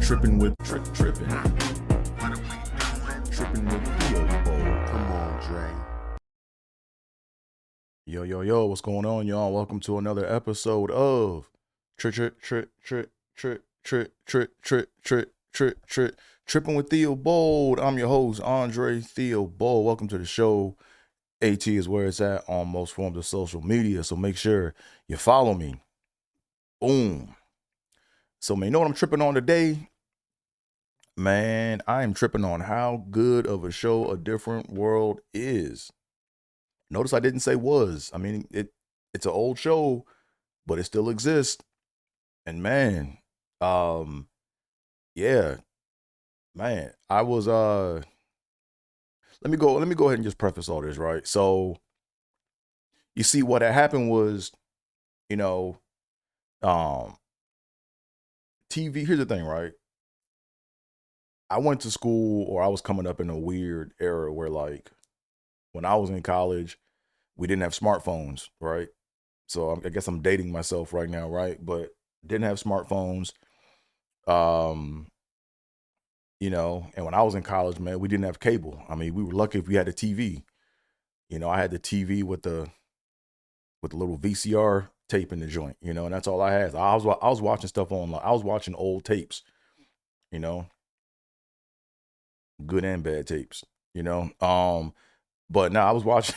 Tripping with tripping. Tripping with Theo. Come on, Dre. Yo, what's going on, y'all? Welcome to another episode of Tripping with Theo Bold. I'm your host, Andre Theo Bold. Welcome to the show. AT is where it's at on most forms of social media, so make sure you follow me. Boom. So, man, you know what I'm tripping on today? Man, I am tripping on how good of a show A Different World is. Notice I didn't say was. I mean, it's an old show, but it still exists. And man, yeah, man, I was let me go ahead and just preface all this, right? So you see what had happened was, you know, TV, here's the thing, right? I went to school, or I was coming up in a weird era where, like, when I was in college, we didn't have smartphones, right? So I guess I'm dating myself right now, right? But didn't have smartphones. And when I was in college, man, we didn't have cable. I mean, we were lucky if we had a TV. You know, I had the TV with the little VCR tape in the joint, and that's all I had. I was watching stuff online. I was watching old tapes, good and bad tapes, But now I was watching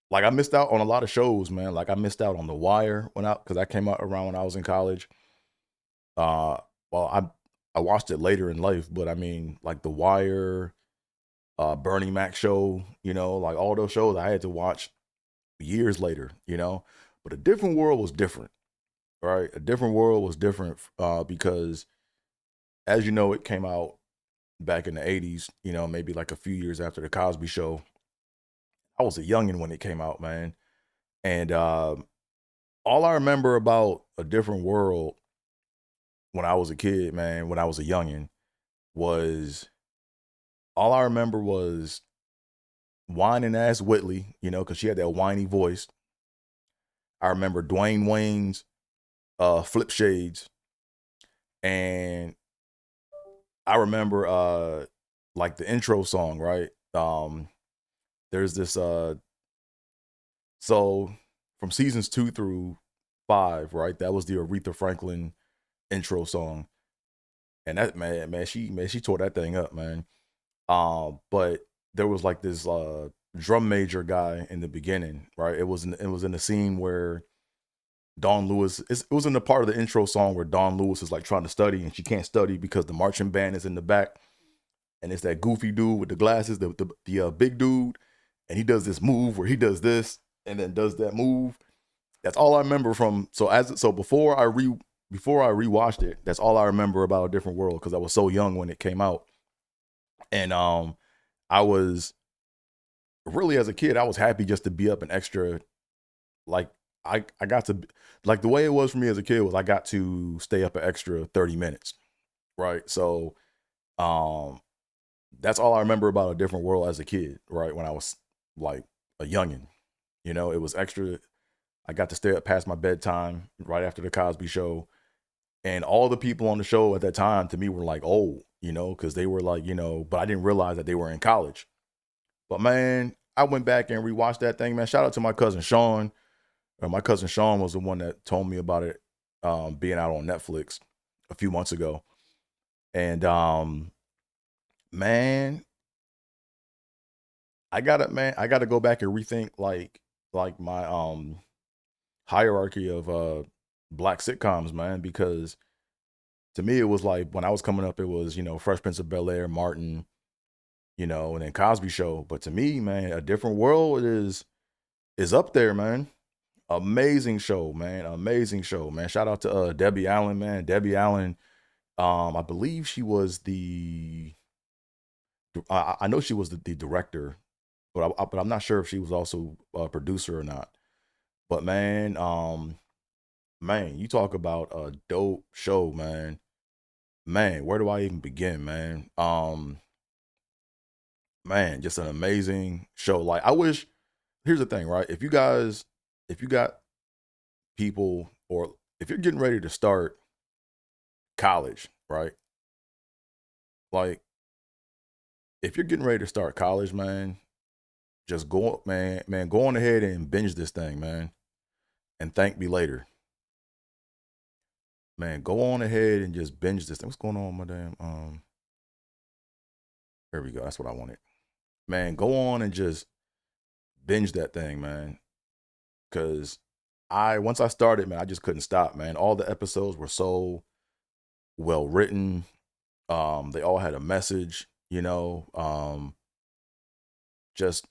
like, I missed out on a lot of shows, man. Like, I missed out on The Wire because that came out around when I was in college. Well, I watched it later in life, but I mean, like The Wire, Bernie Mac show, like all those shows I had to watch years later, But A Different World was different, right? A Different World was different because, as you know, it came out back in the 80s, maybe like a few years after the Cosby Show. I was a youngin' when it came out, man. And all I remember about A Different World when I was a kid, man, when I was a youngin', was all I remember was whining ass Whitley, because she had that whiny voice. I remember Dwayne Wayne's flip shades. And I remember like the intro song, right? There's this so from seasons 2 through 5, right? That was the Aretha Franklin intro song. And that man, she tore that thing up, man. But there was like this drum major guy in the beginning, right? It was in the scene where Dawn Lewis, it was in the part of the intro song where Dawn Lewis is like trying to study and she can't study because the marching band is in the back. And it's that goofy dude with the glasses, the big dude. And he does this move where he does this and then does that move. That's all I remember from. So before I rewatched it, that's all I remember about A Different World, because I was so young when it came out. And I was really, as a kid, I was happy just to be up an extra. Like, I got to, like, the way it was for me as a kid was I got to stay up an extra 30 minutes, right? So that's all I remember about A Different World as a kid, right? When I was like a youngin', it was extra. I got to stay up past my bedtime right after the Cosby Show. And all the people on the show at that time to me were like old, because they were like, but I didn't realize that they were in college. But man, I went back and rewatched that thing, man. Shout out to my cousin Sean. My cousin Sean was the one that told me about it being out on Netflix a few months ago. And man, I gotta go back and rethink like my hierarchy of black sitcoms, man, because to me it was like when I was coming up, it was, Fresh Prince of Bel-Air, Martin, and then Cosby Show. But to me, man, A Different World is up there, man. Amazing show, man. Shout out to Debbie Allen, man. Debbie Allen, I believe she was I know she was the director, but I'm not sure if she was also a producer or not. But man, you talk about a dope show, man. Man, where do I even begin, man? Man, just an amazing show. Like, I wish, here's the thing, right? If you got people, or if you're getting ready to start college, right? Like, if you're getting ready to start college, man, just go, man, go on ahead and binge this thing, man, and thank me later. Man, go on ahead and just binge this thing. What's going on, my damn? There we go. That's what I wanted. Man, go on and just binge that thing, man. Cause once I started, man, I just couldn't stop, man. All the episodes were so well written. They all had a message, you know. Just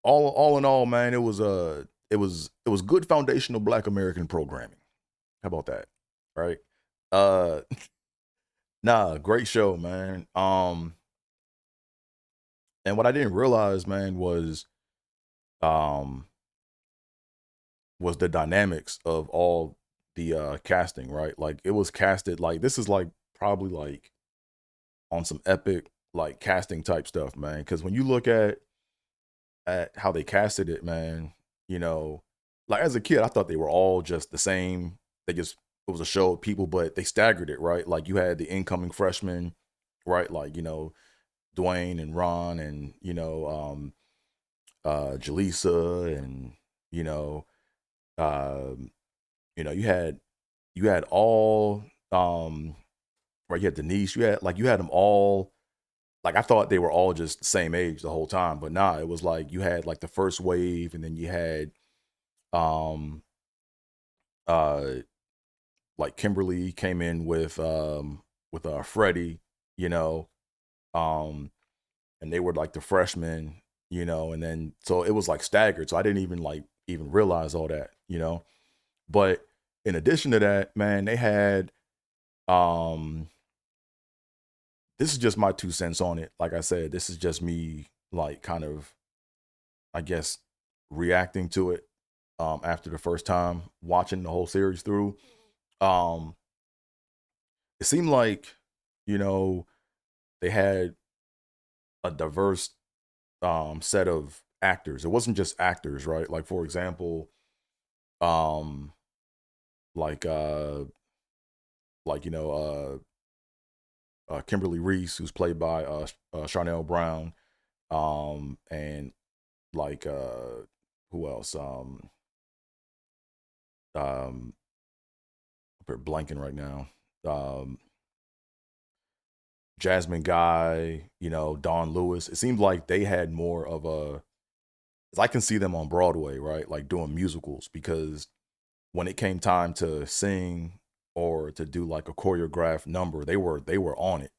all in all, man, it was good foundational Black American programming. How about that? Right? Uh nah, great show, man. And what I didn't realize, man, um was the dynamics of all the casting, right? Like it was casted like this is like probably like on some epic like casting type stuff, man. Because when you look at how they casted it, man, you know, like as a kid, I thought they were all just the same. It was a show of people, but they staggered it, right? Like you had the incoming freshmen, right? Like Dwayne and Ron and Jaleesa and you know um, you had all right. You had Denise. You had them all. Like I thought they were all just the same age the whole time, but nah, it was like you had like the first wave, and then you had um uh like Kimberly came in with Freddie, you know, um and they were like the freshmen, and then so it was like staggered. So I didn't even realize all that. But in addition to that, man, they had um this is just my 2 cents on it. Like I said, this is just me like kind of I guess reacting to it after the first time watching the whole series through. Um it seemed like, you know, they had a diverse set of actors. It wasn't just actors, right? Like for example, um like like Kimberly Reese, who's played by Charnel Brown, and like who else? Um, I'm blanking right now. Um, Jasmine Guy, Dawn Lewis. It seemed like they had more of a. 'Cause I can see them on Broadway, right? Like doing musicals because when it came time to sing or to do like a choreographed number, they were on it.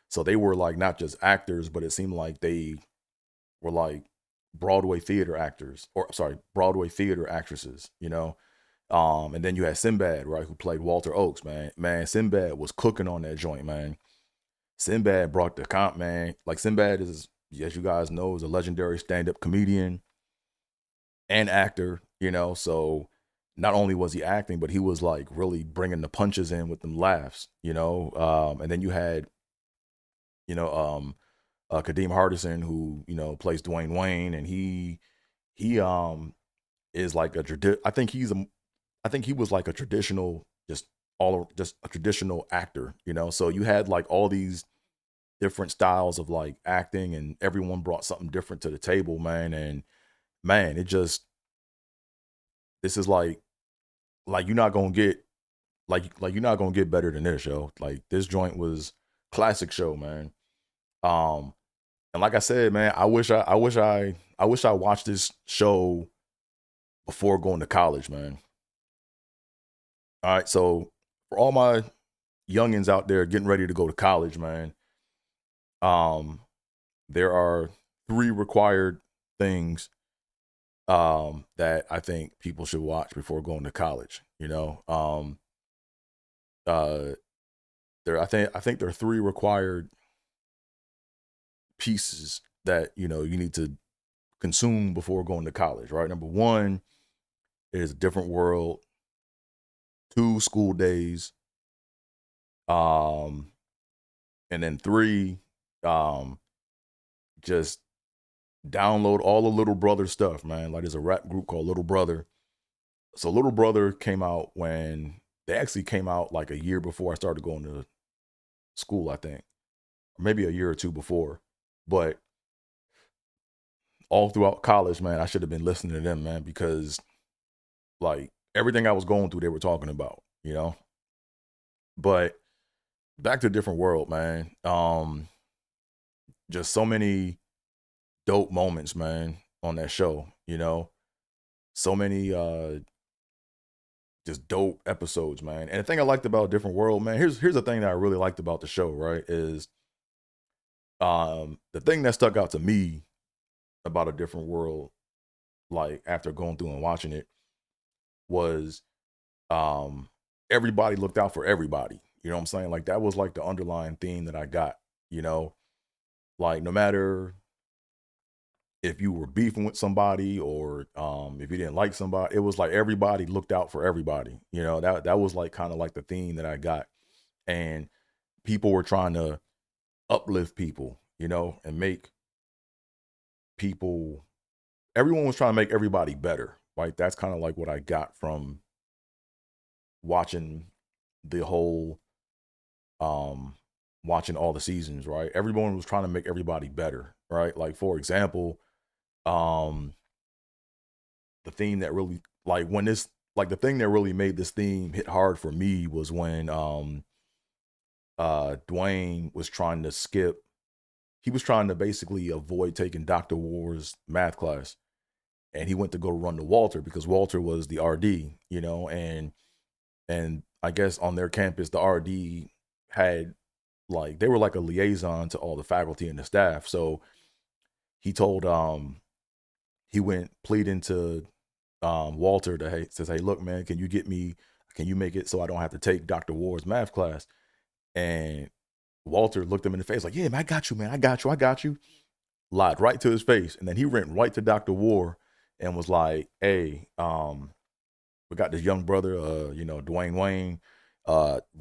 So they were like not just actors, but it seemed like they were like Broadway theater actors, or sorry, Broadway theater actresses. And then you had Sinbad, right, who played Walter Oakes, man. Man, Sinbad was cooking on that joint, man. Sinbad brought the comp, man. Like Sinbad is, as you guys know, is a legendary stand-up comedian and actor. So not only was he acting, but he was like really bringing the punches in with them laughs. And then you had, you know, Kadeem Hardison, who, plays Dwayne Wayne, and he is like I think he was like a traditional, just a traditional actor. So you had like all these different styles of like acting, and everyone brought something different to the table, man. And man, this is like you're not gonna get like you're not gonna get better than this, yo. Like this joint was classic show, man. Um, and like I said, man, I wish I watched this show before going to college, man. All right, so for all my youngins out there getting ready to go to college, man, um, there are three required things that I think people should watch before going to college. Uh, I think there are three required pieces that you need to consume before going to college. Right, number one is a different world. Two, school days. Um, and then three, um, just download all the Little Brother stuff, man. Like there's a rap group called Little Brother. So Little Brother came out when they actually came out like a year before I started going to school, I think, or maybe a year or two before. But all throughout college, man, I should have been listening to them, man, because like everything I was going through, they were talking about, you know. But back to a different world, man. Just so many dope moments, man, on that show, you know. So many just dope episodes, man. And the thing I liked about Different World, man, here's the thing that I really liked about the show, right? Is the thing that stuck out to me about A Different World, like after going through and watching it, was um everybody looked out for everybody. You know what I'm saying? Like that was like the underlying theme that I got, you know, like no matter if you were beefing with somebody or if you didn't like somebody, it was like everybody looked out for everybody. You know, that was like kind of like the theme that I got. And people were trying to uplift people, you know, and make people everyone was trying to make everybody better. Right. That's kind of like what I got from watching the whole um watching all the seasons, right? Everyone was trying to make everybody better, right? Like for example, um the theme that really like when this like the thing that really made this theme hit hard for me was when Dwayne was trying to skip he was trying to basically avoid taking Dr. War's math class, and he went to go run to Walter because Walter was the RD, you know, and I guess on their campus the RD had like they were like a liaison to all the faculty and the staff. So he told he went pleading to Walter to hey says, hey, look, man, can you make it so I don't have to take Dr. Ward's math class? And Walter looked him in the face like, yeah, man, I got you, man. I got you. Lied right to his face. And then he went right to Dr. Ward and was like, hey, we got this young brother, you know, Dwayne Wayne,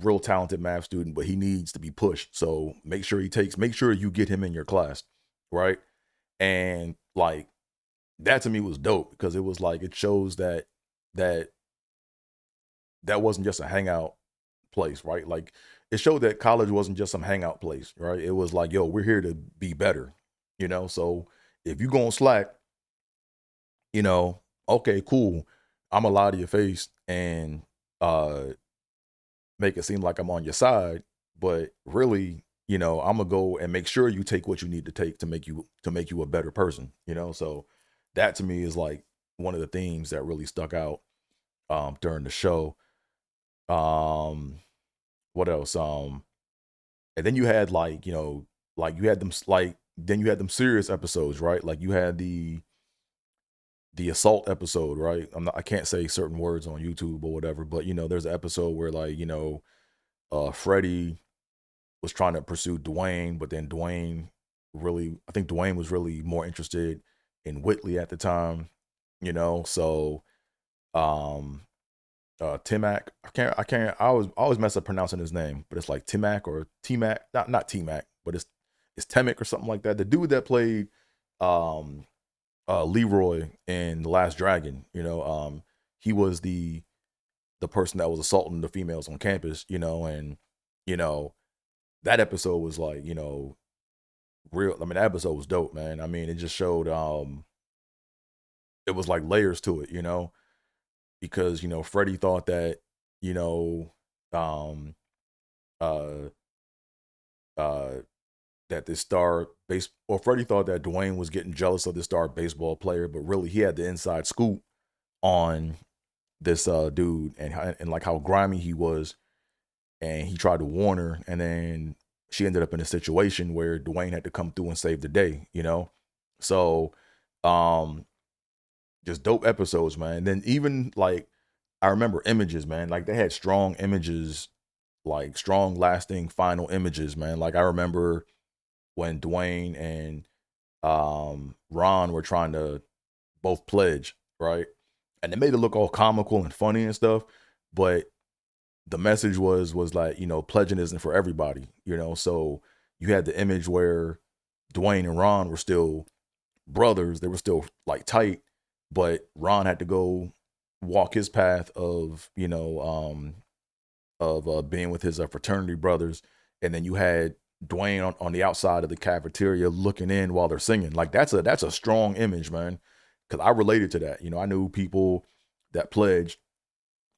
real talented math student, but he needs to be pushed. So make sure you get him in your class. Right. And like that to me was dope because it was like it shows that that wasn't just a hangout place, right? Like it showed that college wasn't just some hangout place, right? It was like, yo, we're here to be better, you know. So if you go on Slack, you know, okay, cool. I'm gonna lie to your face and uh make it seem like I'm on your side, but really, you know, I'm gonna go and make sure you take what you need to take to make you a better person, you know. So that to me is like one of the themes that really stuck out during the show. Um what else? And then you had like, you know, like you had them like then you had them serious episodes, right? Like you had the assault episode, right? I can't say certain words on YouTube or whatever, but you know, there's an episode where like, you know, Freddie was trying to pursue Dwayne, but then I think Dwayne was really more interested in Whitley at the time, you know. So um Timac, I always mess up pronouncing his name, but it's like Timac or T-Mac, not T-Mac, but it's Temic or something like that. The dude that played um Leroy in The Last Dragon, you know, he was the person that was assaulting the females on campus, you know, and you know, that episode was like, you know, real. I mean, that episode was dope, man. I mean, it just showed it was like layers to it, you know, because you know, Freddie thought that, you know, um uh uh that this star base or Freddie thought that Dwayne was getting jealous of this star baseball player, but really he had the inside scoop on this dude and like how grimy he was, and he tried to warn her, and then she ended up in a situation where Dwayne had to come through and save the day, you know. So um just dope episodes, man. And then even like I remember images, man. Like they had strong images, like strong lasting final images, man. Like I remember when Dwayne and Ron were trying to both pledge, right? And they made it look all comical and funny and stuff, but the message was like, you know, pledging isn't for everybody, you know. So you had the image where Dwayne and Ron were still brothers, they were still like tight, but Ron had to go walk his path of, you know, of being with his fraternity brothers, and then you had Dwayne on the outside of the cafeteria looking in while they're singing. Like that's a strong image, man. Because I related to that. I knew people that pledged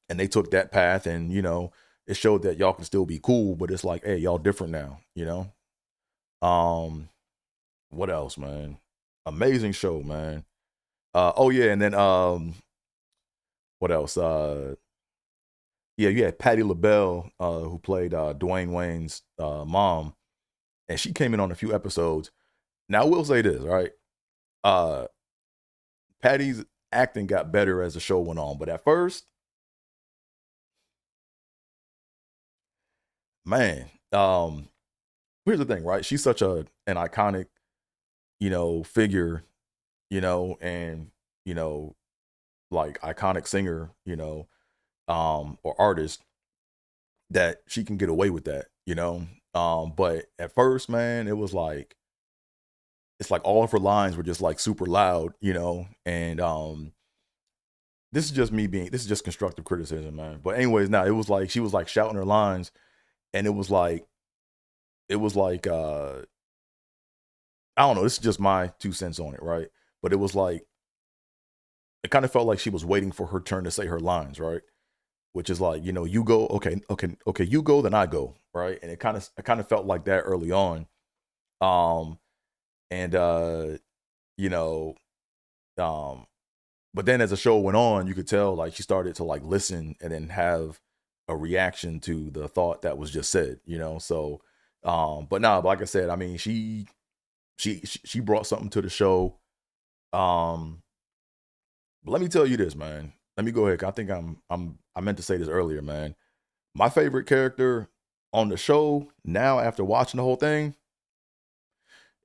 and they took that path, and it showed that y'all can still be cool, but it's like, hey, y'all different now. What else, man? Amazing show, man. Oh yeah, and then what else? Yeah, you had Patti LaBelle, who played Dwayne Wayne's mom, and she came in on a few episodes. Now I will say this, right? Uh Patty's acting got better as the show went on, but at first, man, here's the thing, right? She's such an iconic, figure, and like iconic singer, or artist, that she can get away with that. But at first, man, it's like all of her lines were just like super loud. And this is just constructive criticism, man. But anyways, now it was like she was like shouting her lines, and it was like I don't know, this is just my 2 cents on it, right? But it was like it kind of felt like she was waiting for her turn to say her lines, right? Which is like, you go, okay, you go, then I go, right? And it kind of felt like that early on. Um and you know, um but then as the show went on, you could tell like she started to like listen and then have a reaction to the thought that was just said. So but nah, like I said, I mean, she brought something to the show. Um but let me tell you this, man. Let me go ahead. I think I meant to say this earlier, man. My favorite character on the show now, after watching the whole thing,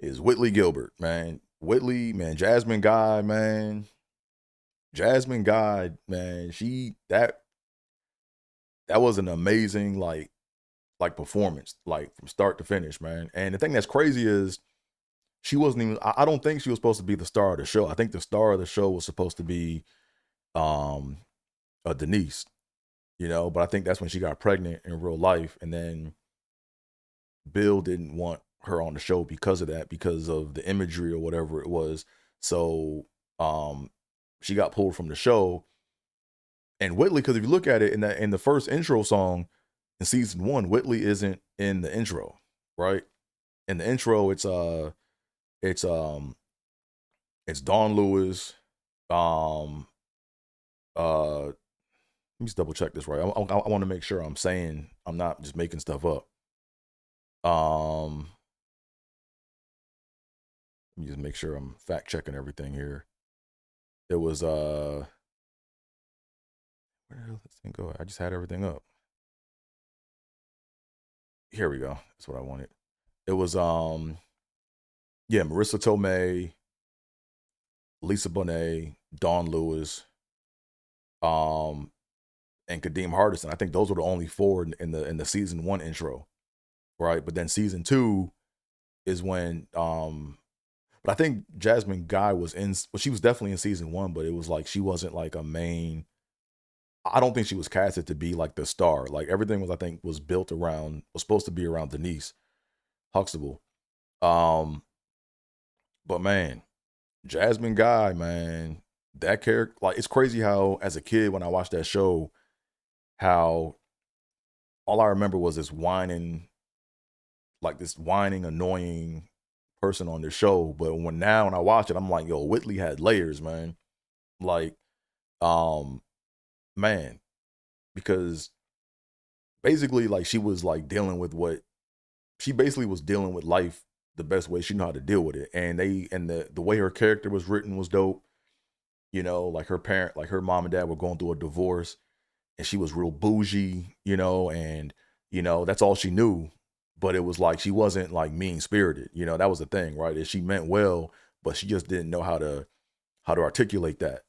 is Whitley Gilbert, man. Whitley, man, Jasmine Guy, man. That was an amazing like performance, like from start to finish, man. And the thing that's crazy is she wasn't even. I don't think she was supposed to be the star of the show. I think the star of the show was supposed to be um Denise, but I think that's when she got pregnant in real life, and then Bill didn't want her on the show because of that, because of the imagery or whatever it was. So she got pulled from the show. And Whitley, because if you look at it in the first intro song in season one, Whitley isn't in the intro, right? In the intro, it's it's Dawn Lewis. Um let me just double check this right. I want to make sure I'm not just making stuff up. Um Let me just make sure I'm fact checking everything here. It was where the hell did this thing go? I just had everything up. Here we go. That's what I wanted. It was yeah, Marissa Tomei, Lisa Bonet, Dawn Lewis, um, and Kadeem Hardison. I think those were the only four in the season one intro, right? But then season two is when but I think Jasmine Guy was in. Well, she was definitely in season one, but it was like she wasn't like a main. I don't think she was casted to be like the star. Like everything was, I think, was supposed to be around Denise Huxtable. Um, but man, Jasmine Guy, man, that character, like it's crazy how as a kid when I watched that show, how all I remember was this whining, annoying person on the show. But when I watch it, I'm like, yo, Whitley had layers, man. Like, man, because basically, like she was like dealing with what she basically was dealing with life the best way she knew how to deal with it. And the way her character was written was dope. Like like her mom and dad were going through a divorce, and she was real bougie, and that's all she knew. But it was like she wasn't like mean spirited. That was the thing, right? Is she meant well, but she just didn't know how to articulate that.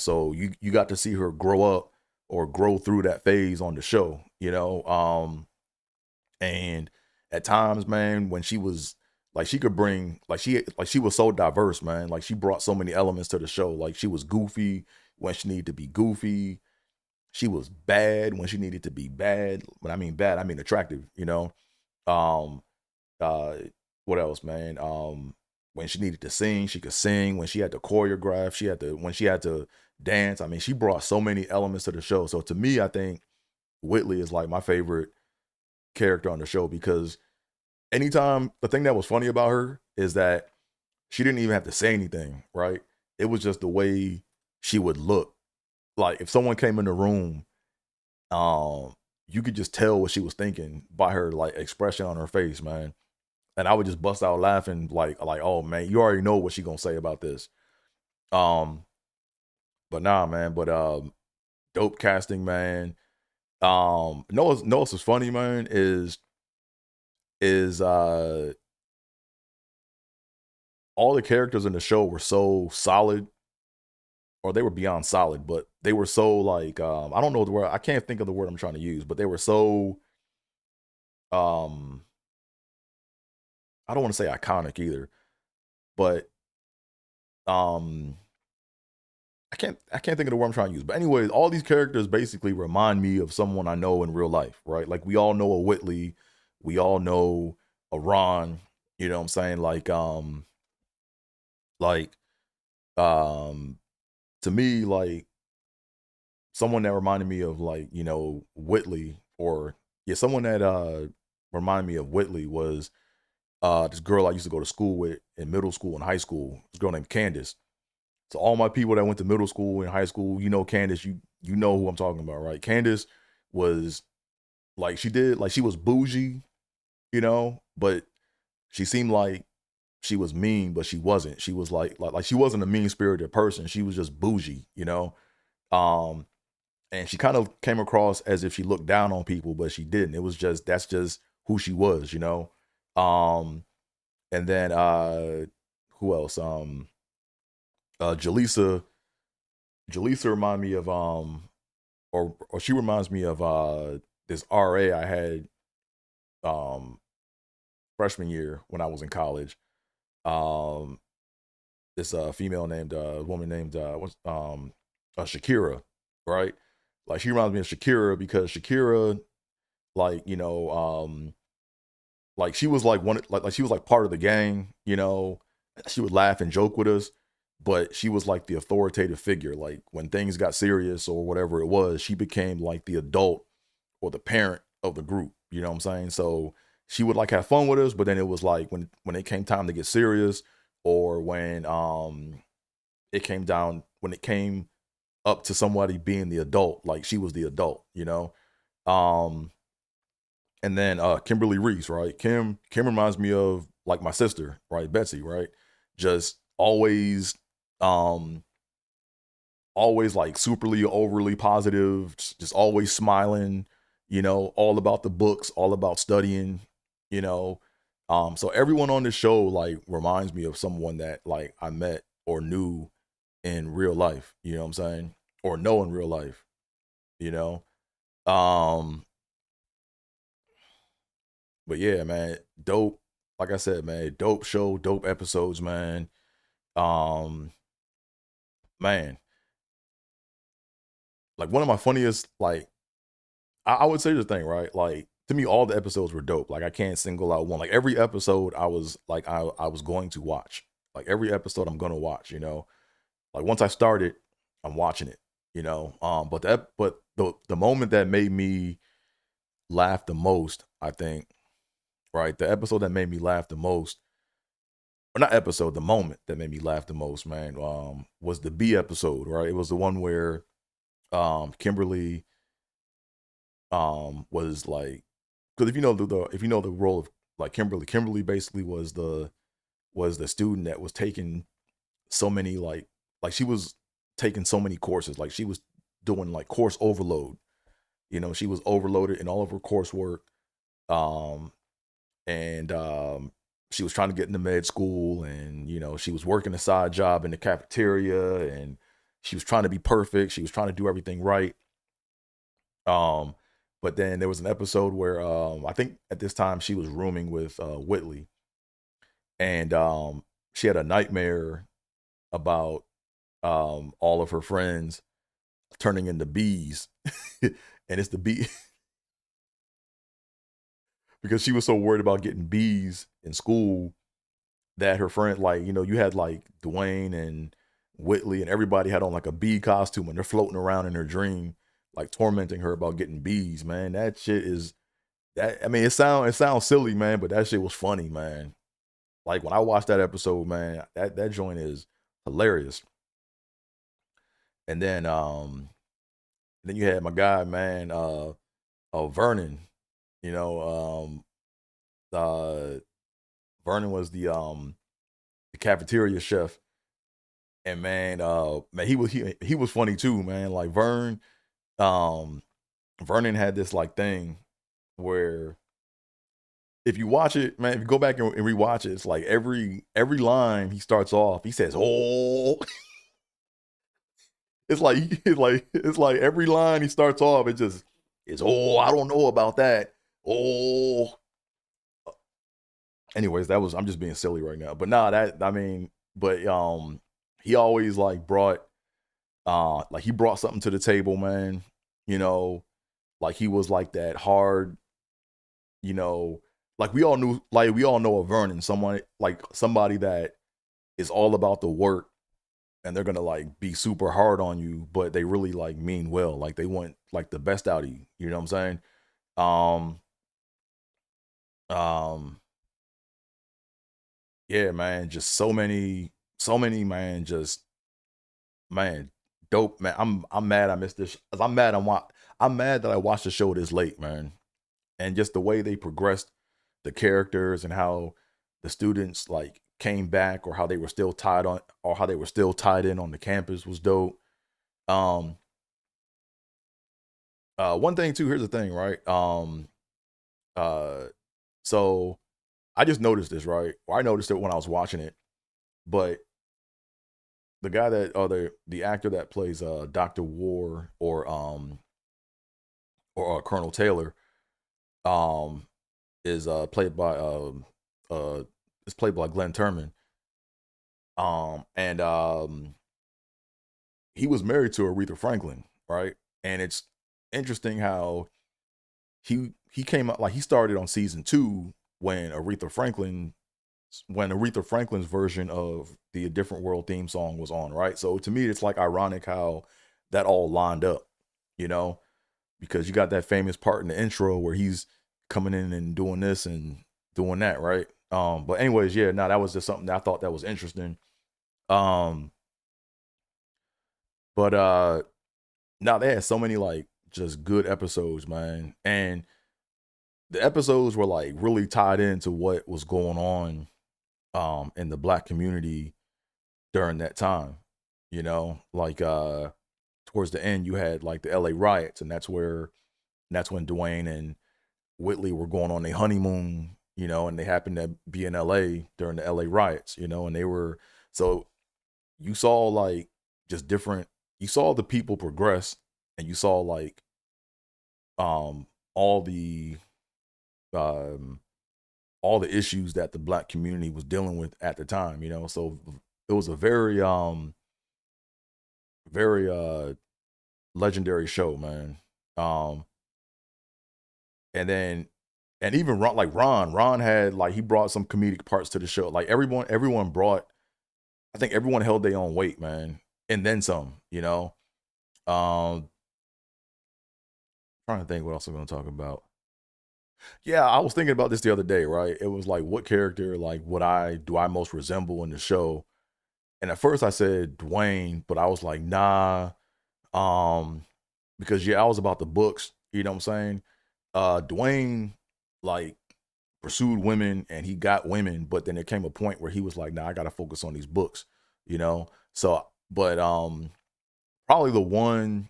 So you got to see her grow up or grow through that phase on the show. And at times, man, when she was like she could bring she was so diverse, man. Like she brought so many elements to the show. Like she was goofy when she needed to be goofy. She was bad when she needed to be bad. When I mean bad, I mean attractive, you know. Um, uh, what else, man? When she needed to sing, she could sing. When she had to choreograph, when she had to dance. I mean, she brought so many elements to the show. So to me, I think Whitley is like my favorite character on the show because anytime the thing that was funny about her is that she didn't even have to say anything, right? It was just the way she would look. Like if someone came in the room, um, you could just tell what she was thinking by her like expression on her face, man. And I would just bust out laughing, like, oh man, you already know what she gonna say about this. Um, but nah, man, dope casting, man. Know what's funny, man, is all the characters in the show were so solid, or they were beyond solid, but they were so like I don't know the word, I can't think of the word I'm trying to use, but they were so um I don't want to say iconic either, but um I can't think of the word I'm trying to use. But anyways, all these characters basically remind me of someone I know in real life, right? Like we all know a Whitley, we all know a Ron, you know what I'm saying? Like um to me, like someone that reminded me of like, you know, Whitley, or yeah, someone that reminded me of Whitley was this girl I used to go to school with in middle school and high school. This girl named Candace. So all my people that went to middle school and high school, you know Candace, you know who I'm talking about, right? Candace was like she was bougie, you know, but she seemed like she was mean, but she wasn't. She was like she wasn't a mean spirited person. She was just bougie, you know. Um, and she kind of came across as if she looked down on people, but she didn't. It was just that's just who she was, you know. Um, and then who else? Jaleesa. Jaleesa remind me of or she reminds me of this RA I had um freshman year when I was in college. Um, this female named woman named Shakira, right? Like she reminds me of Shakira because Shakira, like you know, like she was like one like she was like part of the gang, you know. She would laugh and joke with us, but she was like the authoritative figure. Like when things got serious or whatever it was, she became like the adult or the parent of the group. You know what I'm saying? So she would like have fun with us, but then it was like when it came time to get serious, or when when it came up to somebody being the adult, like she was the adult, you know. Um, and then Kimberly Reese, right? Kim reminds me of like my sister, right? Betsy, right? Just um always like superly overly positive, just always smiling, you know, all about the books, all about studying, you know. So everyone on this show like reminds me of someone that like I met or knew in real life, you know what I'm saying? Or know in real life, you know. Um, but yeah, man, dope. Like I said, man, dope show, dope episodes, man. Um, man, like one of my funniest, like I would say the thing, right? Like to me, all the episodes were dope. Like I can't single out one. Like every episode, I was like I was going to watch. Like every episode, I'm gonna watch. You know, like once I started, I'm watching it. You know, but the moment that made me laugh the most, I think, right, the episode that made me laugh the most, or not episode, the moment that made me laugh the most, man, was the B episode. Right, it was the one where Kimberly was like, because if you know if you know the role of like Kimberly basically was the student that was taking so many like she was taking so many courses, like she was doing like course overload, you know. She was overloaded in all of her coursework, um and she was trying to get into med school, and you know she was working a side job in the cafeteria, and she was trying to be perfect, she was trying to do everything right. um but then there was an episode where I think at this time she was rooming with Whitley, and she had a nightmare about all of her friends turning into bees. And it's the bee because she was so worried about getting B's in school that her friend, like, you had like Dwayne and Whitley and everybody had on like a bee costume and they're floating around in her dream, like tormenting her about getting B's, man. That shit is that I mean, it sounds silly, man, but that shit was funny, man. Like when I watched that episode, man, that joint is hilarious. And then you had my guy, man, Vernon, you know, uh Vernon was the cafeteria chef, and man, he was funny too, man. Like um Vernon had this like thing where if you watch it, man, if you go back and rewatch it, it's like every line he starts off, he says, "Oh." It's like it's like every line he starts off, it just is, "Oh, I don't know about that." Oh. Anyways, I'm just being silly right now. But nah, that I mean, but he always like he brought something to the table, man. You know, like he was like that hard, you know, like we all know a Vernon, someone like somebody that is all about the work and they're gonna like be super hard on you, but they really like mean well. Like they want like the best out of you. You know what I'm saying? Um, um, yeah, man, just so many, man, just man, dope, man. I'm mad I missed this. I'm mad that I watched the show this late, man. And just the way they progressed the characters and how the students like came back or how they were still tied on or how they were still tied in on the campus was dope. Um One thing too, here's the thing, right? Uh so I just noticed this, right? Or I noticed it when I was watching it, but the guy that the actor that plays Dr. War or Colonel Taylor um is uh is played by Glenn Turman. And He was married to Aretha Franklin, right? And it's interesting how he came up like he started on season 2 when Aretha Franklin's version of the A Different World theme song was on, right? So to me it's like ironic how that all lined up, you know, because you got that famous part in the intro where he's coming in and doing this and doing that, right? But anyways, yeah, no, that was just something that I thought that was interesting. Um, but Now they had so many like just good episodes, man. And the episodes were like really tied into what was going on in the black community during that time. You know, like towards the end you had like the LA riots, and that's when Dwayne and Whitley were going on a honeymoon, you know, and they happened to be in LA during the LA riots, you know, and they were so you saw like just different you saw the people progress, and you saw like um all the um all the issues that the black community was dealing with at the time, you know. So it was a very legendary show, man. Um and then and even Ron had like he brought some comedic parts to the show. Like everyone brought I think everyone held their own weight, man. And then some, you know. Um Trying to think what else I'm gonna talk about. Yeah, I was thinking about this the other day, right? It was like what character like would I do I most resemble in the show? And at first I said Dwayne, but I was like, nah, um, because yeah, I was about the books, you know what I'm saying? Dwayne like pursued women and he got women, but then there came a point where he was like, nah, I gotta focus on these books, you know? So but probably the one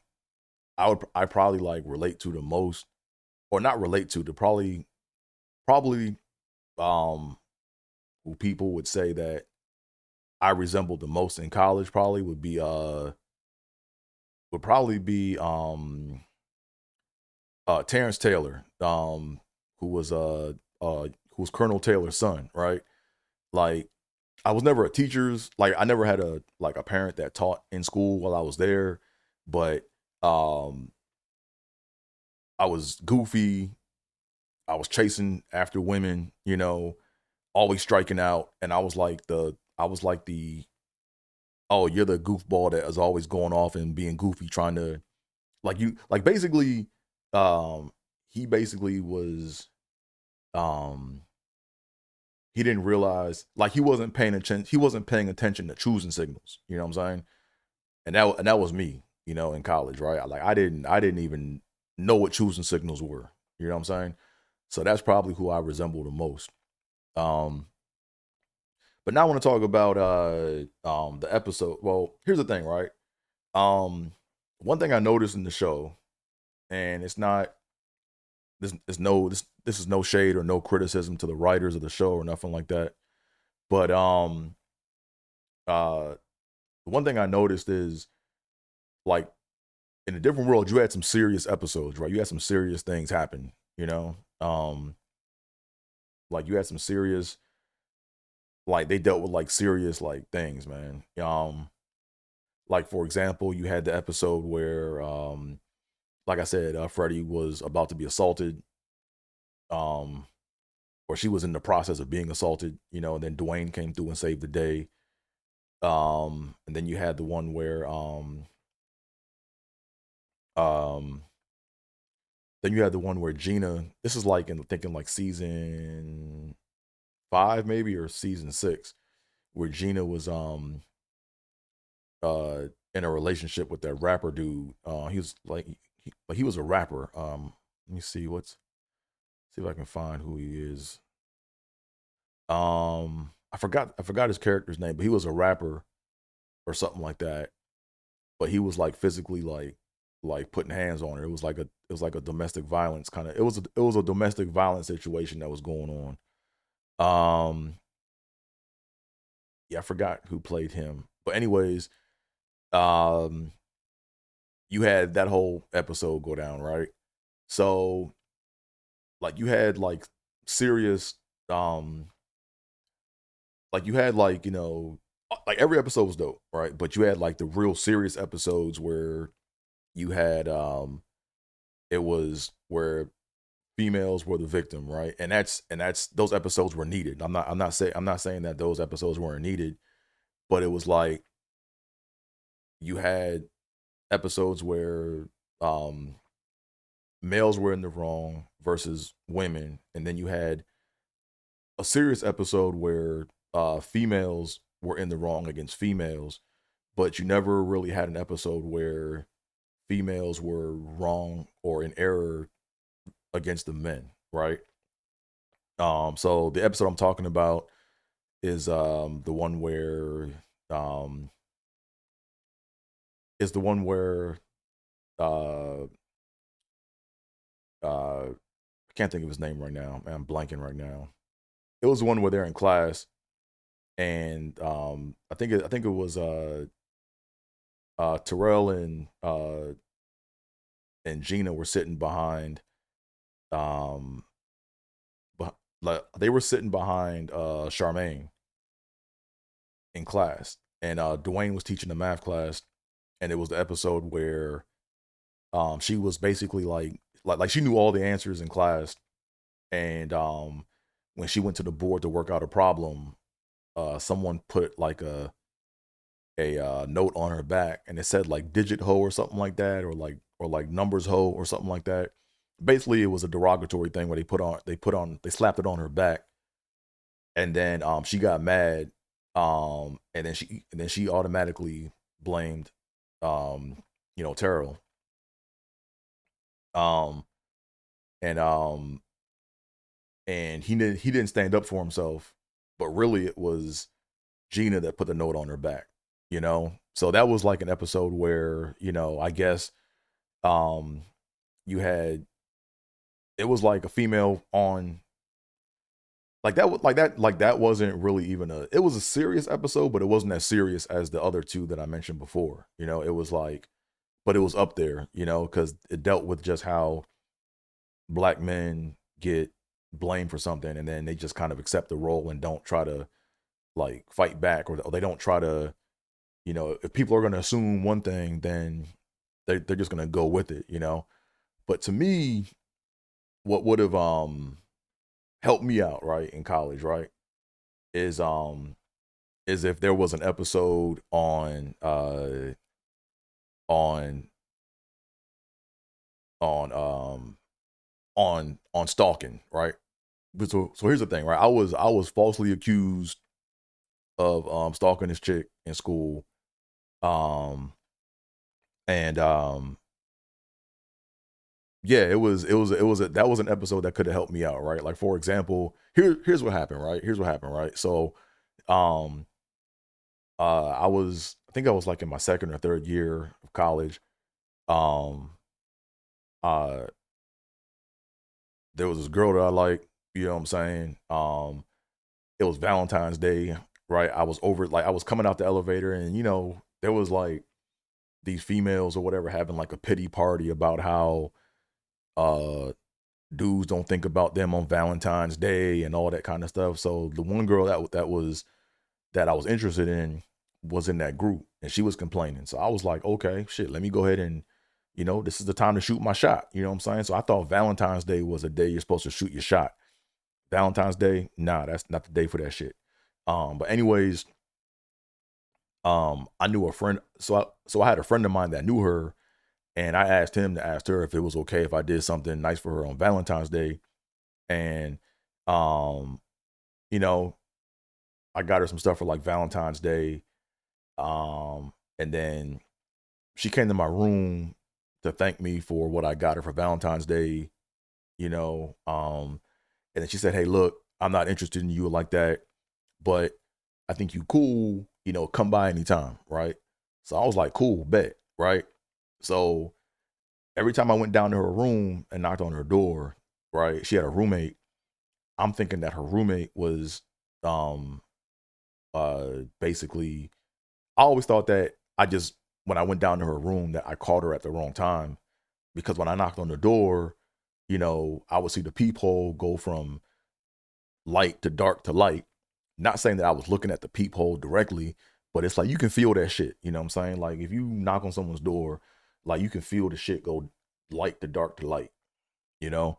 I probably like relate to the most, or not relate to, the probably um who people would say that I resembled the most in college probably would probably be Terrence Taylor, who was who was Colonel Taylor's son, right? Like I was never a teacher's like I never had a like a parent that taught in school while I was there, but Um, I was goofy. I was chasing after women, always striking out. And I was like the oh, you're the goofball that is always going off and being goofy, trying to basically, um, he basically was, um, he didn't realize, like, he wasn't paying attention to choosing signals. You know what I'm saying? And that was me, in college, right? I didn't even know what choosing signals were. You know what I'm saying? So that's probably who I resemble the most. Um, but now I want to talk about the episode. Well, here's the thing, right? Um, One thing I noticed in the show, and it's not this is no shade or no criticism to the writers of the show or nothing like that. But uh one thing I noticed is, like, in a different world, you had some serious episodes, right? You had some serious things happen, like you had some serious, like, they dealt with like serious like things, man. Like, for example, you had the episode where, like I said, Freddie was about to be assaulted, um, or she was in the process of being assaulted, and then Dwayne came through and saved the day. And then you had the one where, um, then you had the one where Gina. This is like in thinking like season 5 maybe, or season 6, where Gina was in a relationship with that rapper dude. He was like he was a rapper. Let me see if I can find who he is. I forgot his character's name, but he was a rapper or something like that. But he was like physically like putting hands on her. It was like a domestic violence kind of. It was a domestic violence situation that was going on. Yeah, I forgot who played him. But anyways, um, you had that whole episode go down, right? So, like, you had like serious, um like, you had like, like, every episode was dope, right? But you had like the real serious episodes where you had, it was where females were the victim, right? And that's those episodes were needed. I'm not saying that those episodes weren't needed, but it was like you had episodes where, um males were in the wrong versus women, and then you had a serious episode where, females were in the wrong against females, but you never really had an episode where females were wrong or in error against the men, right? So the episode I'm talking about is, the one where, um is the one where, uh I can't think of his name right now. Man, I'm blanking right now. It was the one where they're in class, and, I think it was, Terrell and Gina were sitting behind, um like, they were sitting behind, Charmaine in class, and, Dwayne was teaching the math class, and it was the episode where, she was basically like she knew all the answers in class, and, when she went to the board to work out a problem, someone put like a note on her back, and it said like digit hoe or something like that, or like numbers hoe or something like that. Basically, it was a derogatory thing where they slapped it on her back, and then, she got mad, and then she automatically blamed, Terrell, um and he didn't stand up for himself, but really it was Gina that put the note on her back, so that was like an episode where, I guess, um you had, it was like a female on, like that wasn't really even it was a serious episode, but it wasn't as serious as the other two that I mentioned before. It was like, but it was up there, because it dealt with just how black men get blamed for something, and then they just kind of accept the role and don't try to like fight back, or they don't try to, if people are going to assume one thing, then they're just gonna go with it, you know. But to me, what would have helped me out, right, in college, right, is is if there was an episode on on on stalking, right? But so here's the thing, right? I was falsely accused of stalking this chick in school. Um and Yeah, that was an episode that could have helped me out, right? Like for example, here's what happened, right? Here's what happened, right? So um I think I was like in my second or third year of college. Um uh there was this girl that I liked, you know what I'm saying? It was Valentine's Day, right? I was coming out the elevator, and there was like these females or whatever having like a pity party about how uh dudes don't think about them on Valentine's Day and all that kind of stuff. So the one girl that I was interested in was in that group, and she was complaining. So I was like, okay, shit, let me go ahead and, this is the time to shoot my shot. You know what I'm saying? So I thought Valentine's Day was a day you're supposed to shoot your shot. Valentine's Day, nah, that's not the day for that shit. But anyways, I knew a friend, so I had a friend of mine that knew her, and I asked him to ask her if it was okay if I did something nice for her on Valentine's Day. And um, you know, I got her some stuff for like Valentine's Day. And then she came to my room to thank me for what I got her for Valentine's Day, you know. And then she said, "Hey, look, I'm not interested in you like that, but I think you cool, come by anytime," right? So I was like, "Cool, bet," right? So every time I went down to her room and knocked on her door, right? She had a roommate. I'm thinking that her roommate was um basically, I always thought that when I went down to her room, that I called her at the wrong time, because when I knocked on the door, I would see the peephole go from light to dark to light. Not saying that I was looking at the peephole directly, but it's like you can feel that shit. You know what I'm saying? Like if you knock on someone's door, like you can feel the shit go light to dark to light, you know?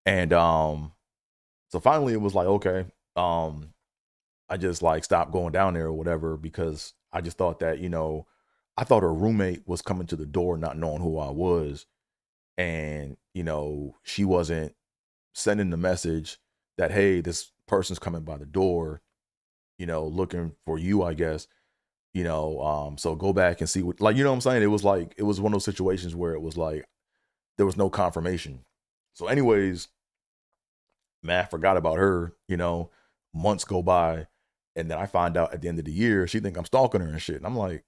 And so finally it was like, okay, I just like stopped going down there or whatever, because I just thought that, I thought her roommate was coming to the door not knowing who I was. And, she wasn't sending the message that, hey, this person's coming by the door, looking for you, I guess. So go back and see what, like, you know what I'm saying? It was one of those situations where it was like there was no confirmation. So anyways, man, I forgot about her, months go by, and then I find out at the end of the year she think I'm stalking her and shit. And I'm like,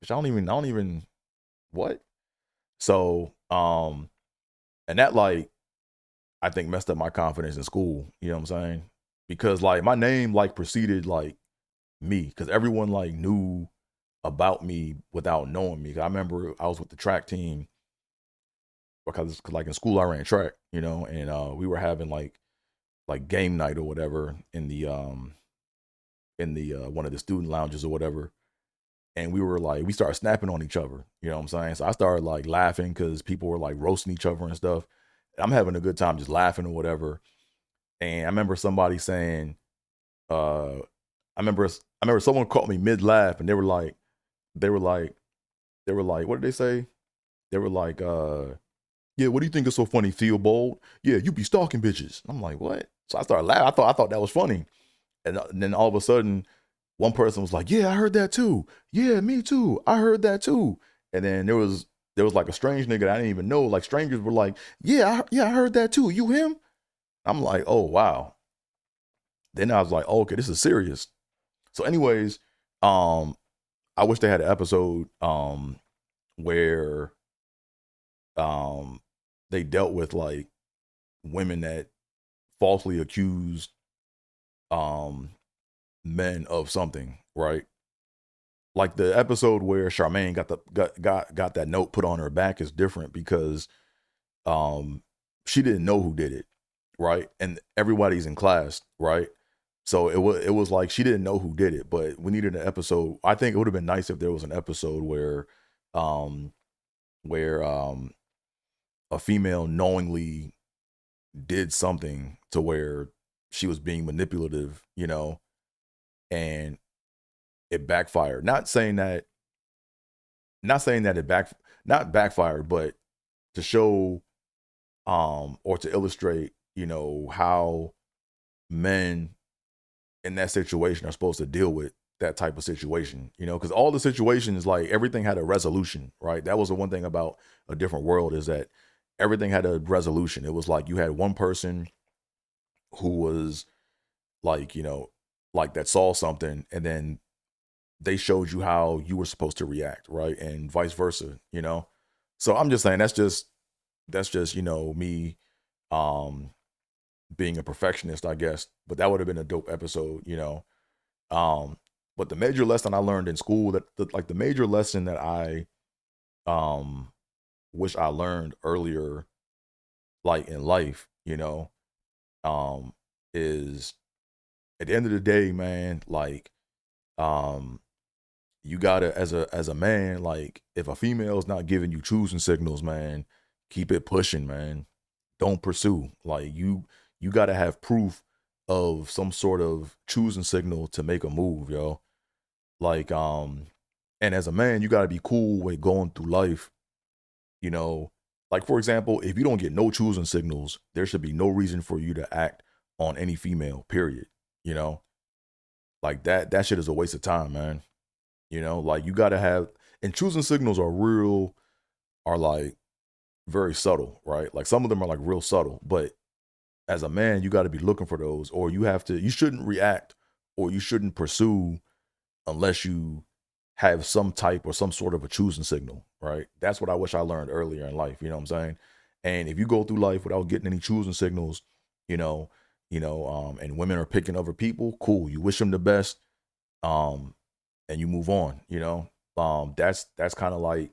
bitch, I don't even what? So, and that, like, I think messed up my confidence in school, you know what I'm saying? Because like my name like preceded like me, because everyone like knew about me without knowing me. 'Cause I remember I was with the track team, because like in school I ran track, and we were having like game night or whatever in the one of the student lounges or whatever. And we started snapping on each other, you know what I'm saying? So I started like laughing because people were like roasting each other and stuff. I'm having a good time just laughing or whatever. And I remember somebody saying, uh, I remember someone caught me mid laugh, and they were like, what did they say? They were like, yeah, what do you think is so funny? Feel bold? Yeah, you be stalking bitches. I'm like, what? So I started laughing. I thought that was funny. And then all of a sudden, one person was like, yeah, I heard that too. Yeah, me too. I heard that too. And then there was like a strange nigga that I didn't even know. Like strangers were like, yeah, I heard that too. You him? I'm like, oh wow. Then I was like, oh, okay, this is serious. So, anyways, um, I wish they had an episode where um they dealt with like women that falsely accused um men of something, right? Like the episode where Charmaine got that note put on her back is different, because um she didn't know who did it, right? And everybody's in class, right? So it was like she didn't know who did it, but we needed an episode. I think it would have been nice if there was an episode where um, where a female knowingly did something to where she was being manipulative, and it backfired. Not saying that not backfired, but to show or to illustrate, how men in that situation are supposed to deal with that type of situation, because all the situations, like everything had a resolution, right? That was the one thing about A Different World, is that everything had a resolution. It was like you had one person who was like, like that saw something, and then they showed you how you were supposed to react, right? And vice versa. So I'm just saying that's just, me um being a perfectionist, I guess. But that would have been a dope episode. Um, but the major lesson I learned in school, like the major lesson that I um wish I learned earlier, like in life, um, is at the end of the day, man, like um you gotta, as a man, like if a female is not giving you choosing signals, man, keep it pushing, man. Don't pursue. Like you gotta have proof of some sort of choosing signal to make a move, yo. Like and as a man, you gotta be cool with going through life, you know. Like for example, if you don't get no choosing signals, there should be no reason for you to act on any female, period. You know, like that shit is a waste of time, man. Like you gotta have, and choosing signals are like very subtle, right? Like some of them are like real subtle, but as a man, you gotta be looking for those, or you shouldn't react, or you shouldn't pursue unless you have some type or some sort of a choosing signal, right? That's what I wish I learned earlier in life, you know what I'm saying? And if you go through life without getting any choosing signals, you know, and women are picking other people, cool. You wish them the best, um, and you move on. That's kind of like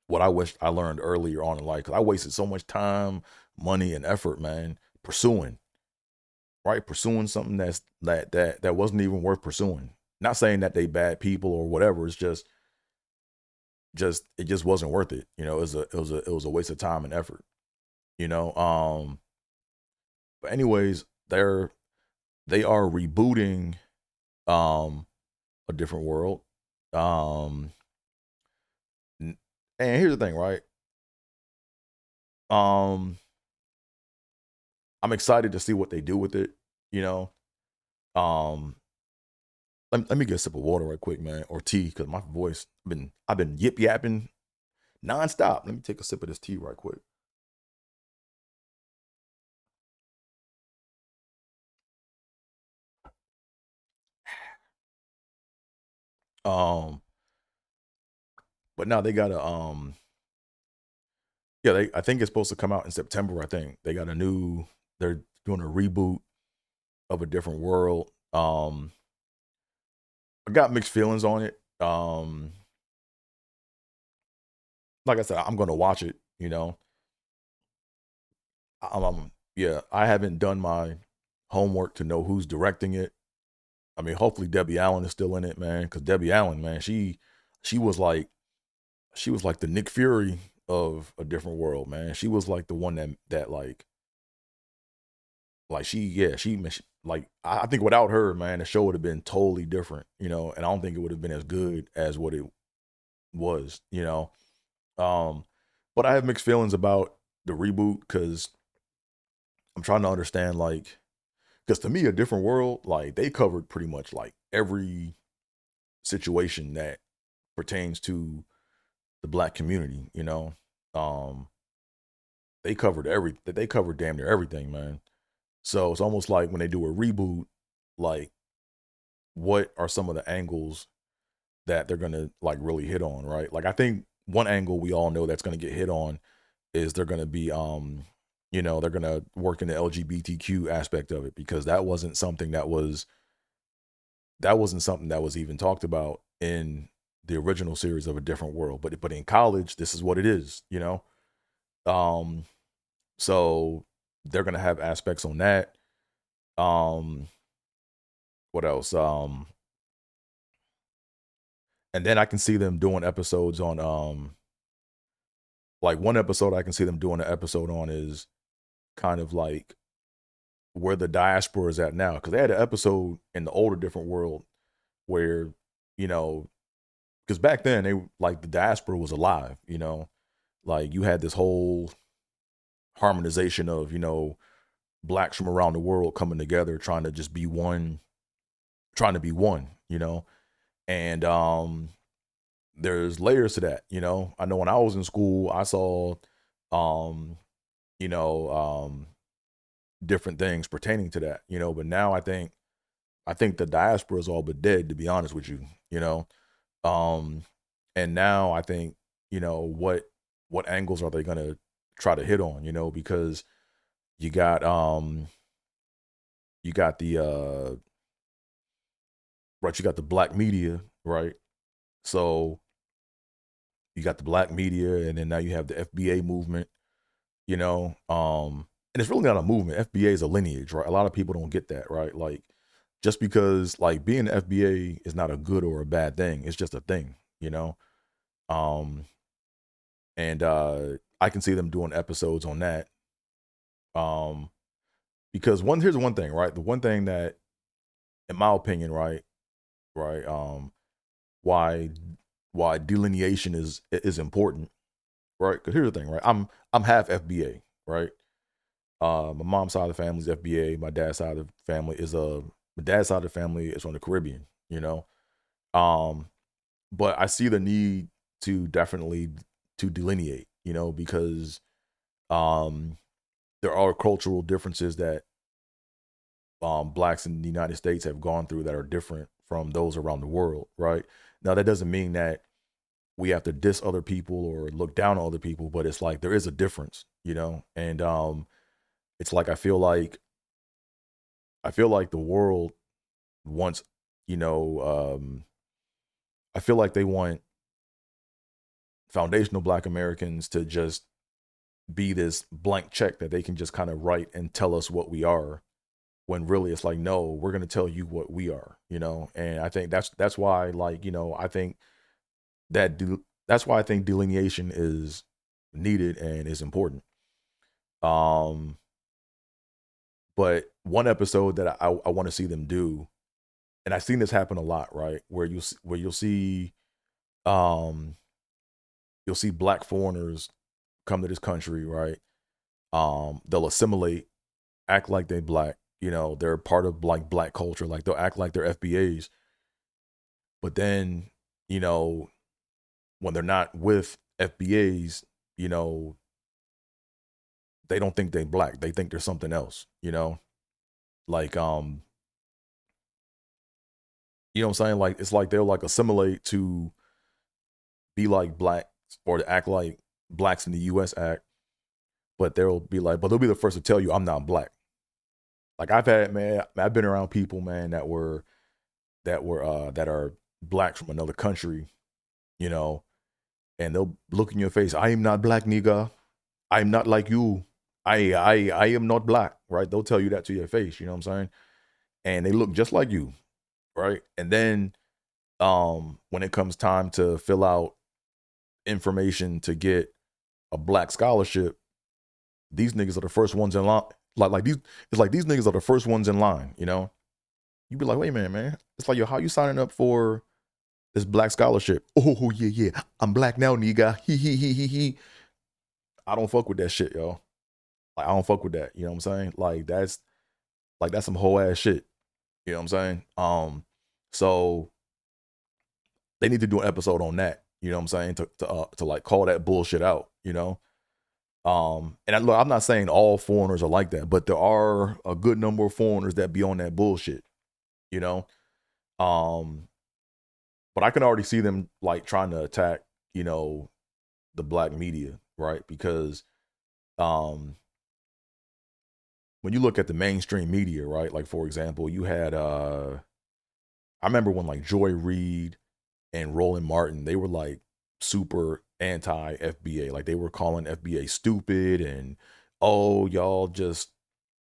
what I wish I learned earlier on in life, because I wasted so much time, money, and effort, man, pursuing, right? Pursuing something that wasn't even worth pursuing. Not saying that they bad people or whatever. It's just it just wasn't worth it. It was a waste of time and effort. You know. But anyways, they are rebooting A Different World. Um, n- and here's the thing, right? Um, I'm excited to see what they do with it. You know. Um, let me get a sip of water right quick, man, or tea, because my voice I've been yip yapping nonstop. Let me take a sip of this tea right quick. Um, but now they got I think it's supposed to come out in September. I think they're doing a reboot of A Different World. I got mixed feelings on it. Like I said, I'm gonna watch it. Yeah, I haven't done my homework to know who's directing it. I mean, hopefully Debbie Allen is still in it, man. Because Debbie Allen, man, she was like she was like the Nick Fury of A Different World, man. She was like the one that like like I think without her, man, the show would have been totally different, and I don't think it would have been as good as what it was. Um, but I have mixed feelings about the reboot, because I'm trying to understand, like, because to me, A Different World, like they covered pretty much like every situation that pertains to the black community. Um, they covered damn near everything, man. So it's almost like when they do a reboot, like what are some of the angles that they're gonna like really hit on, right? Like I think one angle we all know that's gonna get hit on is they're gonna be they're gonna work in the LGBTQ aspect of it, because that wasn't something that was even talked about in the original series of A Different World. But in college, this is what it is. Um so they're gonna have aspects on that. Um what else? And then I can see them doing episodes on like one episode I can see them doing an episode on is kind of like where the diaspora is at now, because they had an episode in the older different world where, you know, because back then they like the diaspora was alive, you know, like you had this whole harmonization of, you know, blacks from around the world coming together trying to just be one, trying to be one, you know. And there's layers to that, you know. I know when I was in school I saw um you know different things pertaining to that, you know, but now I think the diaspora is all but dead, to be honest with you, you know. Um and now I think, you know, what angles are they going to try to hit on, you know, because you got you got the right, you got the black media, right? So you got the black media, and then now you have the FBA movement, you know. And it's really not a movement. FBA is a lineage, right? A lot of people don't get that, right? Like just because like being the FBA is not a good or a bad thing, it's just a thing, you know. Um and I can see them doing episodes on that. Um because here's one thing, right? The one thing that in my opinion, right, why delineation is important, right? Because here's the thing, right? I'm half FBA, right? My mom's side of the family is FBA. My dad's side of the family is my dad's side of the family is from the Caribbean, you know. Um, but I see the need to definitely to delineate, you know, because um there are cultural differences that blacks in the United States have gone through that are different from those around the world, right? Now that doesn't mean that we have to diss other people or look down on other people, but it's like there is a difference, you know. And it's like I feel like the world wants, you know, I feel like they want foundational black Americans to just be this blank check that they can just kind of write and tell us what we are, when really it's like, no, we're going to tell you what we are, you know. And I think that's why, like, you know, I think that that's why I think delineation is needed and is important. Um, but one episode that I want to see them do, and I've seen this happen a lot, right? Where um you'll see black foreigners come to this country, right? They'll assimilate, act like they black, you know, they're part of like black culture, like they'll act like they're FBAs, but then, you know, when they're not with FBAs, you know, they don't think they black. They think they're something else, you know? Like you know what I'm saying? Like it's like they'll like assimilate to be like blacks or to act like blacks in the US act, but they'll be the first to tell you I'm not black. Like I've been around people, man, that are black from another country, you know, and they'll look in your face, I am not black, nigga. I'm not like you. I am not black, right? They'll tell you that to your face, you know what I'm saying? And they look just like you, right? And then when it comes time to fill out information to get a black scholarship, these niggas are the first ones in line. Like these niggas are the first ones in line, you know? You be like, wait a minute, man. It's like, yo, how you signing up for this black scholarship? Oh yeah, yeah. I'm black now, nigga. He. I don't fuck with that shit, yo. Like I don't fuck with that. You know what I'm saying? That's some whole ass shit. You know what I'm saying? So they need to do an episode on that. You know what I'm saying? To like call that bullshit out. You know. Look, I'm not saying all foreigners are like that, but there are a good number of foreigners that be on that bullshit. You know. Um, but I can already see them like trying to attack, you know, the black media, right? Because when you look at the mainstream media, right? Like for example, you had I remember when like Joy Reid and Roland Martin, they were like super anti FBA. Like they were calling FBA stupid and, oh, y'all just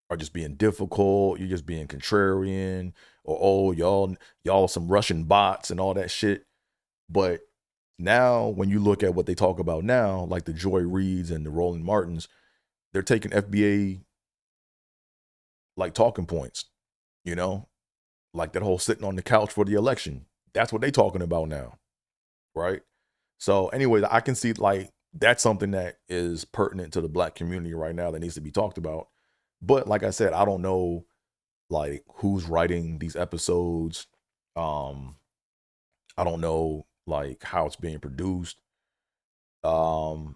are just being difficult, you're just being contrarian, or oh, y'all some Russian bots and all that shit. But now when you look at what they talk about now, like the Joy Reids and the Roland Martins, they're taking FBA like talking points, you know, like that whole sitting on the couch for the election. That's what they talking about now, right? So anyway, I can see like that's something that is pertinent to the black community right now that needs to be talked about. But like I said, I don't know like who's writing these episodes. Um, I don't know like how it's being produced. Um,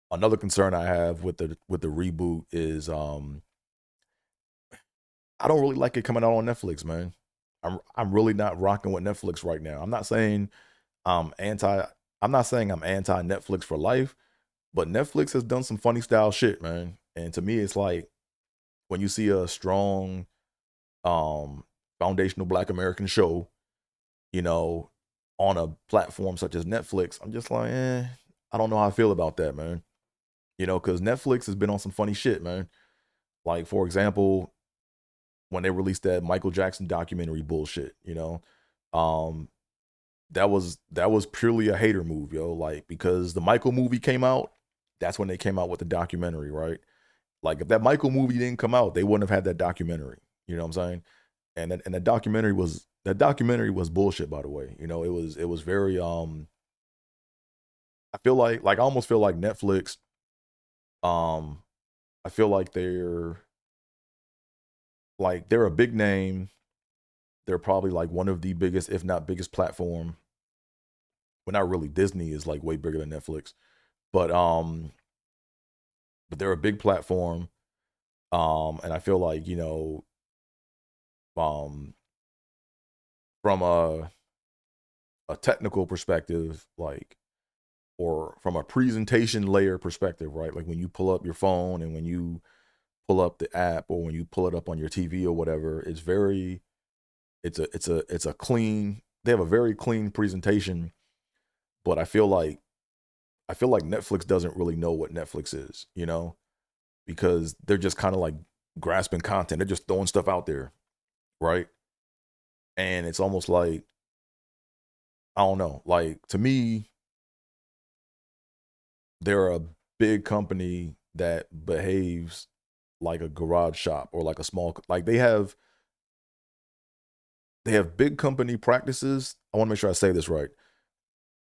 Another concern I have with the reboot is I don't really like it coming out on Netflix, man. I'm really not rocking with Netflix right now. I'm anti I'm not saying I'm anti Netflix for life, but Netflix has done some funny style shit, man. And to me it's like when you see a strong um foundational black American show, you know, on a platform such as Netflix, I'm just like, I don't know how I feel about that, man. You know, because Netflix has been on some funny shit, man. Like, for example, when they released that Michael Jackson documentary bullshit, um, that was purely a hater move, yo. Like, because the Michael movie came out, that's when they came out with the documentary, right? Like, if that Michael movie didn't come out, they wouldn't have had that documentary. You know what I'm saying? And that documentary was bullshit, by the way. It was very I feel like I almost feel like Netflix, um, I feel like they're a big name. They're probably like one of the biggest, if not biggest platform. Well, not really. Disney is like way bigger than Netflix, but but they're a big platform. And I feel like, um from a technical perspective, like, or from a presentation layer perspective, right? Like when you pull up your phone and when you pull up the app or when you pull it up on your TV or whatever, it's a clean. They have a very clean presentation, but I feel like Netflix doesn't really know what Netflix is, because they're just kind of like grasping content. They're just throwing stuff out there, right? And it's almost like, I don't know, like to me, they're a big company that behaves like a garage shop or like a small, like they have big company practices. I want to make sure I say this right.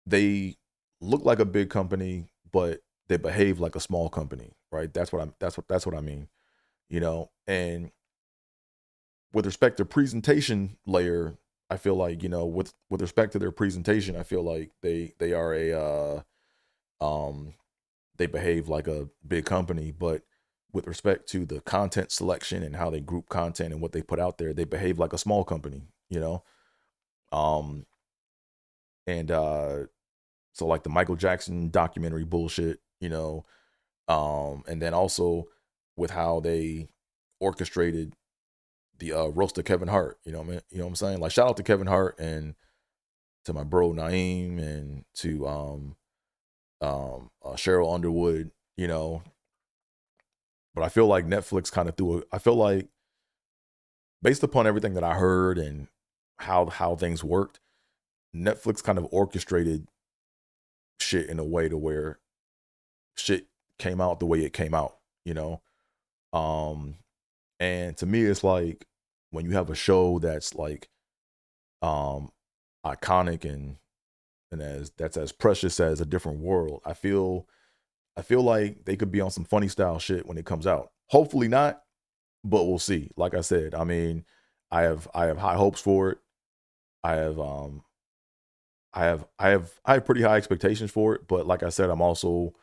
They look like a big company, but they behave like a small company, right? That's what I mean, And with respect to presentation layer, I feel like, with respect to their presentation, I feel like they are um they behave like a big company, but with respect to the content selection and how they group content and what they put out there, they behave like a small company, Um and so like the Michael Jackson documentary bullshit, and then also with how they orchestrated the roast of Kevin Hart, you know what I'm saying? Like shout out to Kevin Hart and to my bro Naeem and to Cheryl Underwood, but I feel like Netflix kind of I feel like based upon everything that I heard and how things worked, Netflix kind of orchestrated shit in a way to where shit came out the way it came out, you know? Um and to me it's like when you have a show that's like um iconic and as that's as precious as A Different World, I feel like they could be on some funny style shit when it comes out. Hopefully not, but we'll see. Like I said, I mean, I have high hopes for it. I have I have pretty high expectations for it, but like I said, I'm also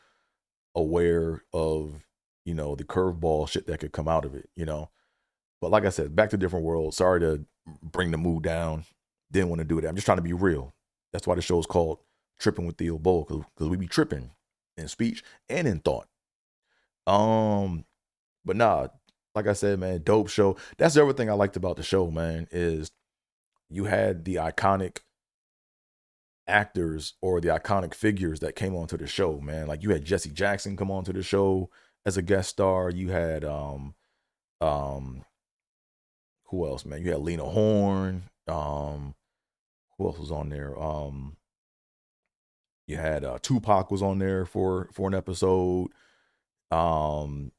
aware of, the curveball shit that could come out of it. But like I said, back to Different World. Sorry to bring the mood down. Didn't want to do that. I'm just trying to be real. That's why the show is called Tripping with Theo Bull, because we be tripping in speech and in thought. Um, but nah, like I said, man, dope show. That's everything I liked about the show, man, is you had the iconic actors or the iconic figures that came onto the show, man. Like you had Jesse Jackson come onto the show as a guest star. You had um who else, man? You had Lena Horne. Who else was on there? You had Tupac was on there for an episode. Um,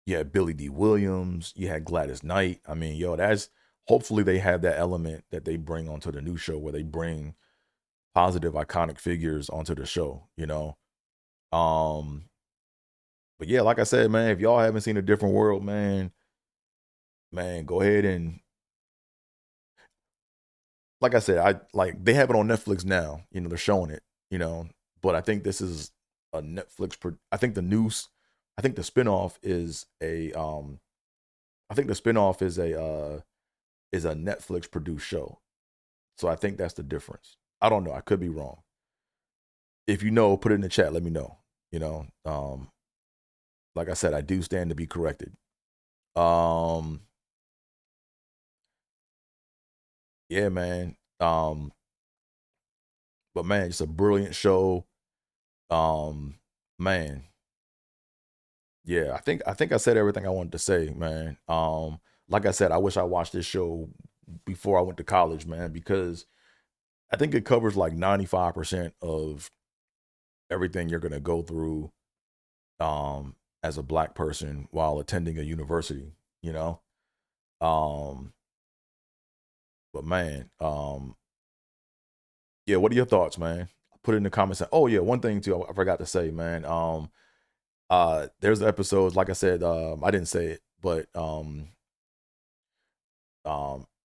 you had Billy D. Williams. You had Gladys Knight. I mean, yo, that's hopefully they have that element that they bring onto the new show where they bring positive, iconic figures onto the show. You know. But yeah, like I said, man, if y'all haven't seen A Different World, man, go ahead and like I said, they have it on Netflix now. You know, they're showing it. You know, but I think this is a Netflix. I think the news. I think the spinoff is a. I think the spinoff is a Netflix produced show. So I think that's the difference. I don't know. I could be wrong. If you know, put it in the chat. Let me know. You know, like I said, I do stand to be corrected. Yeah, man. But man, it's a brilliant show. Man. Yeah, I think I said everything I wanted to say, man. Like I said, I wish I watched this show before I went to college, man, because I think it covers like 95% of everything you're gonna go through as a black person while attending a university, you know. But man, yeah, what are your thoughts, man? Put it in the comments. Oh yeah, one thing too, I forgot to say, man. There's episodes, like I said, I didn't say it, but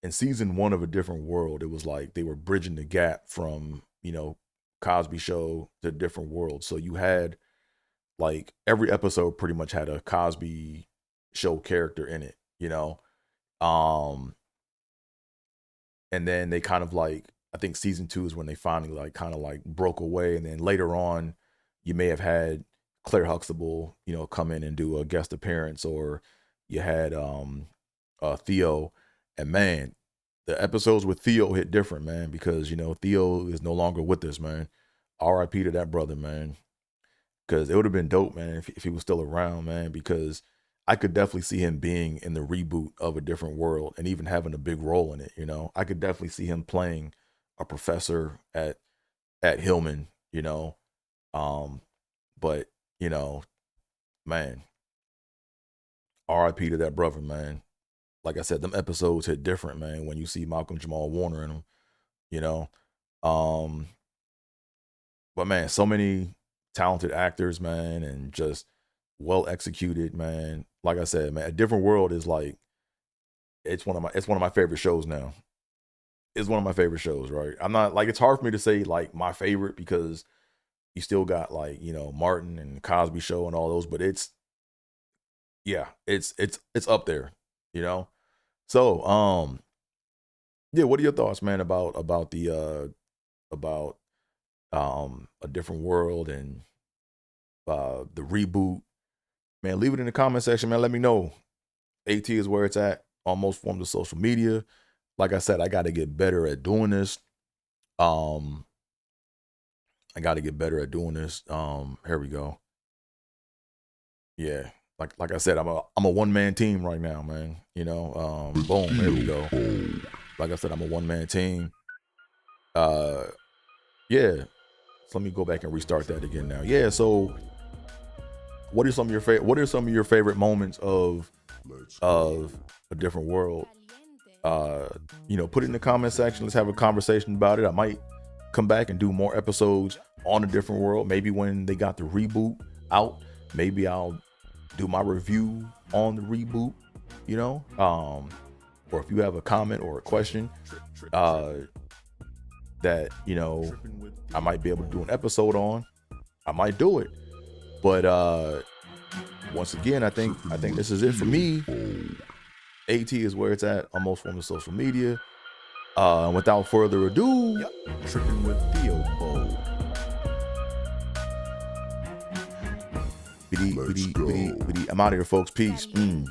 in season 1 of A Different World, it was like they were bridging the gap from, you know, Cosby Show to A Different World. So you had like every episode pretty much had a Cosby Show character in it, you know. And then they kind of like, I think season 2 is when they finally like kind of like broke away. And then later on, you may have had Claire Huxtable, you know, come in and do a guest appearance, or you had Theo. And man, the episodes with Theo hit different, man, because you know Theo is no longer with us, man. R.I.P. to that brother, man. Because it would have been dope, man, if he was still around, man. Because I could definitely see him being in the reboot of A Different World and even having a big role in it. You know, I could definitely see him playing a professor at Hillman. You know, but you know, man, R.I.P. to that brother, man. Like I said, them episodes hit different, man, when you see Malcolm Jamal Warner in them, you know. But man, so many talented actors, man, and just well executed, man. Like I said, man, A Different World is like it's one of my favorite shows now. It's one of my favorite shows, right? I'm not like, it's hard for me to say like my favorite because you still got like, you know, Martin and Cosby Show and all those, but it's up there, you know. So yeah, what are your thoughts, man, about A Different World and the reboot? Man, leave it in the comment section, man. Let me know. AT is where it's at on most forms of social media. Like I said, I got to get better at doing this. Here we go. Yeah. Like I said, I'm a one-man team right now, man. You know, boom, there we go. Like I said, I'm a one-man team. Yeah. So let me go back and restart that again now. Yeah, so what are some of your favorite moments of A Different World? You know, put it in the comment section. Let's have a conversation about it. I might come back and do more episodes on A Different World. Maybe when they got the reboot out, maybe I'll do my review on the reboot, you know. Or if you have a comment or a question that, you know, I might be able to do an episode on, I might do it. But once again, I think this is it for me. AT is where it's at on most forms of social media. Without further ado, Tripping with Theo. I'm out of here, folks. Peace. Tripping.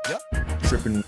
Yep. Tripping.